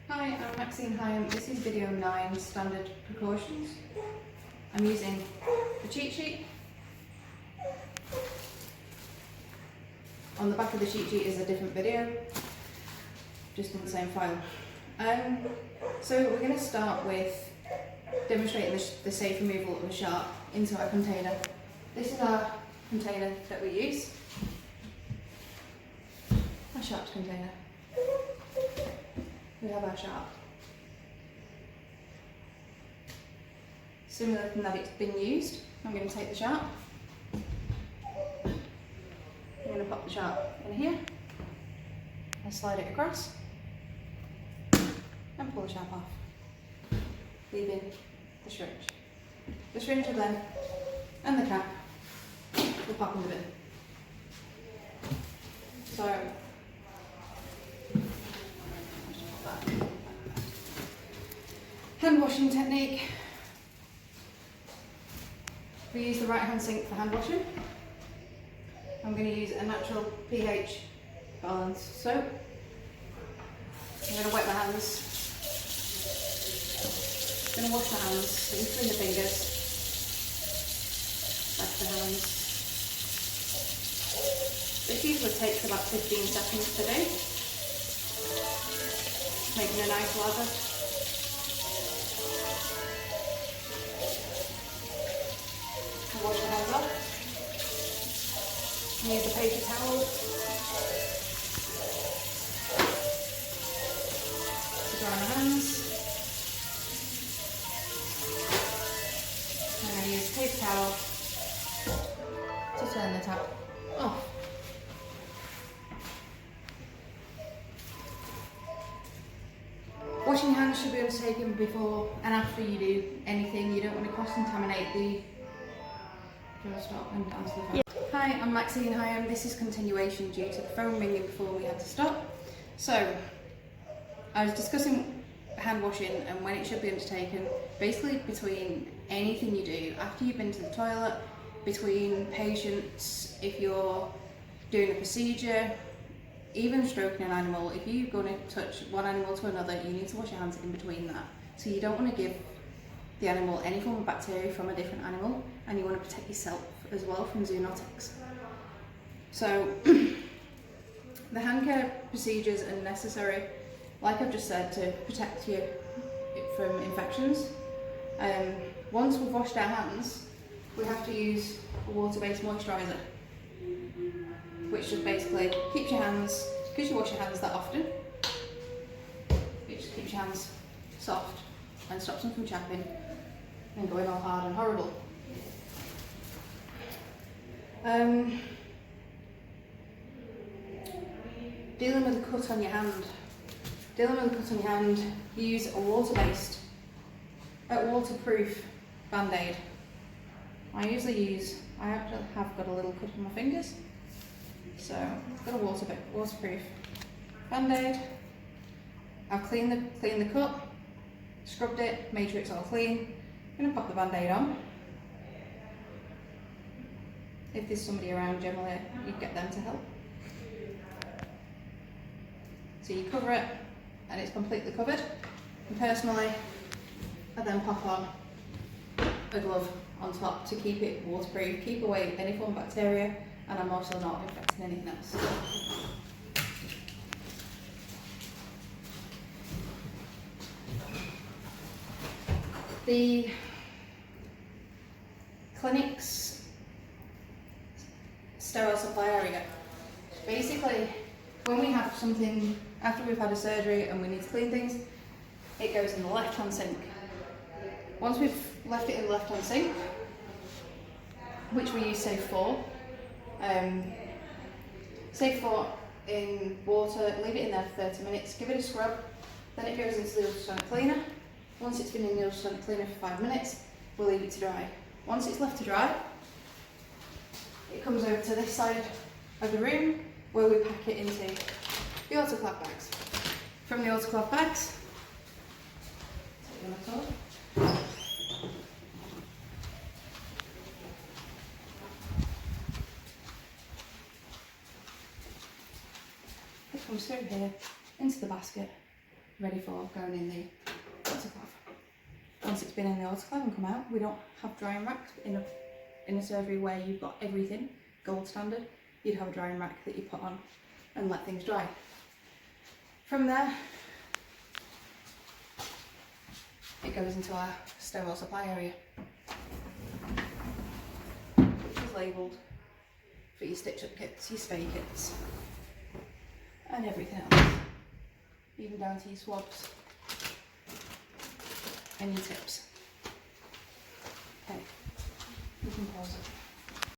Hi, I'm Maxine Hyam. This is video 9, standard precautions. I'm using the cheat sheet. On the back of the cheat sheet is a different video, just in the same file. So we're going to start with demonstrating the safe removal of a shark into our container. This is our container that we use, our shark container. We have our shark. Similar than that it's been used, I'm going to take the shark. I'm going to pop the shark in here and slide it across and pull the shark off, leaving the syringe. The syringe will then, and the cap, will pop in the bin. So, hand washing technique. We use the right hand sink for hand washing. I'm going to use a natural pH balanced soap. I'm going to wet my hands. I'm going to wash my hands in between the fingers, back of the hands. This usually takes about 15 seconds to do, making a nice lather. Wash your hands off. Use a paper towel to dry my hands. I'm going to use a paper towel to turn the tap off. Washing your hands should be undertaken before and after you do anything. You don't want to cross-contaminate the... Stop and answer the phone. Yeah. Hi, I'm Maxine Hyam. This is continuation due to the phone ringing before we had to stop. So, I was discussing hand washing and when it should be undertaken, basically between anything you do, after you've been to the toilet, between patients, if you're doing a procedure, even stroking an animal, if you're going to touch one animal to another, you need to wash your hands in between that. So you don't want to give the animal any form of bacteria from a different animal, and you want to protect yourself as well from zoonotics. So the hand care procedures are necessary, like I've just said, to protect you from infections. Once we've washed our hands, we have to use a water-based moisturiser, which just basically keeps your hands, because you wash your hands that often, it just keeps your hands soft and stops them from chapping and going all hard and horrible. Dealing with a cut on your hand. Use a waterproof band-aid. I have got a little cut on my fingers, so I've got a waterproof band-aid. I've cleaned the cut, scrubbed it, made sure it's all clean. I'm going to pop the band-aid on. If there's somebody around, generally you get them to help. So you cover it and it's completely covered. And personally, I then pop on a glove on top to keep it waterproof, keep away any form of bacteria, and I'm also not infecting anything else. The clinic's sterile supply area. Basically, when we have something, after we've had a surgery and we need to clean things, it goes in the left-hand sink. Once we've left it in the left-hand sink, which we use Safe 4, Safe 4 in water, leave it in there for 30 minutes, give it a scrub, then it goes into the ultrasonic cleaner. Once it's been in the ultrasonic cleaner for 5 minutes, we'll leave it to dry. Once it's left to dry, it comes over to this side of the room where we pack it into the autoclave bags. From the autoclave bags, it comes through here into the basket ready for going in the autoclave. Once it's been in the autoclave and come out, we don't have drying racks in a surgery where you've got everything gold standard. You'd have a drying rack that you put on and let things dry. From there, it goes into our sterile supply area, which is labelled for your stitch-up kits, your spay kits, and everything else, even down to your swabs and your tips. Okay, you can pause it.